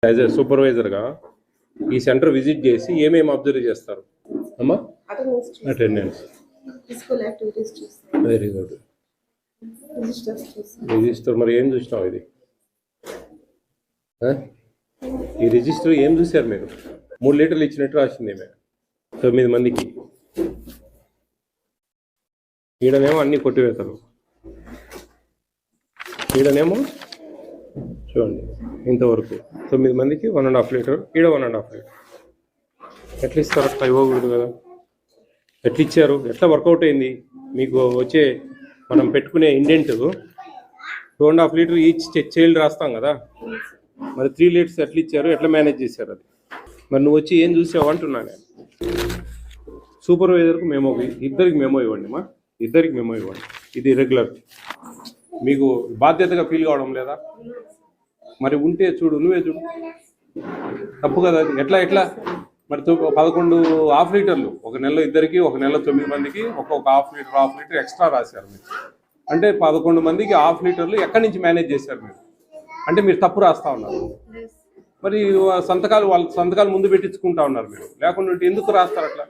As a సూపర్వైజర్గా ఈ centre visit చేసి ఏమేమి అబ్జర్వ్ చేస్తారు అమ్మా? Attendance, very good. రిజిస్టర్ మరి ఏం చూసినావు? ఇది ఈ రిజిస్టర్ ఏం చూశారు మీరు? 3 లీటర్లు ఇచ్చినట్టు రాసింది ఏమే 9 మందికి. ఈడనేమో అన్ని కొట్టివేతలు, ఈడనేమో చూడండి ఇంతవరకు 9 మందికి 1.5 లీటర్, ఈడ 1.5 లీటర్. ఎట్లా ఇస్తారు? అట్లా ఇవ్వకూడదు కదా. ఎట్లా ఇచ్చారు? ఎట్లా వర్కౌట్ అయింది? మీకు వచ్చే మనం పెట్టుకునే ఇండెంట్ 2.5 లీటర్ ఈచ్ చైల్డ్ రాస్తాం కదా, మరి 3 లీటర్స్ ఎట్లా ఇచ్చారు? ఎట్లా మేనేజ్ చేశారు అది? మరి నువ్వు వచ్చి ఏం చూసావు అంటున్నా నేను. సూపర్వైజర్కు మెమో, ఇద్దరికి మెమో ఇవ్వండి మా, ఇద్దరికి మెమో ఇవ్వండి. ఇది రెగ్యులర్. మీకు బాధ్యతగా ఫీల్ కావడం లేదా? మరి ఉంటే చూడు, నువ్వే చూడు, తప్పు కదా అది. ఎట్లా మరి 11 హాఫ్ లీటర్లు ఒక నెలలో ఇద్దరికి, ఒక నెలలో 9 మందికి ఒక్కొక్క హాఫ్ లీటర్ ఎక్స్ట్రా రాశారు మీరు. అంటే 11 మందికి హాఫ్ లీటర్లు ఎక్కడి నుంచి మేనేజ్ చేశారు మీరు? అంటే మీరు తప్పు రాస్తా ఉన్నారు. మరి వాళ్ళ సంతకాలు ముందు పెట్టించుకుంటా ఉన్నారు మీరు. లేకుండా ఎందుకు రాస్తారు అట్లా?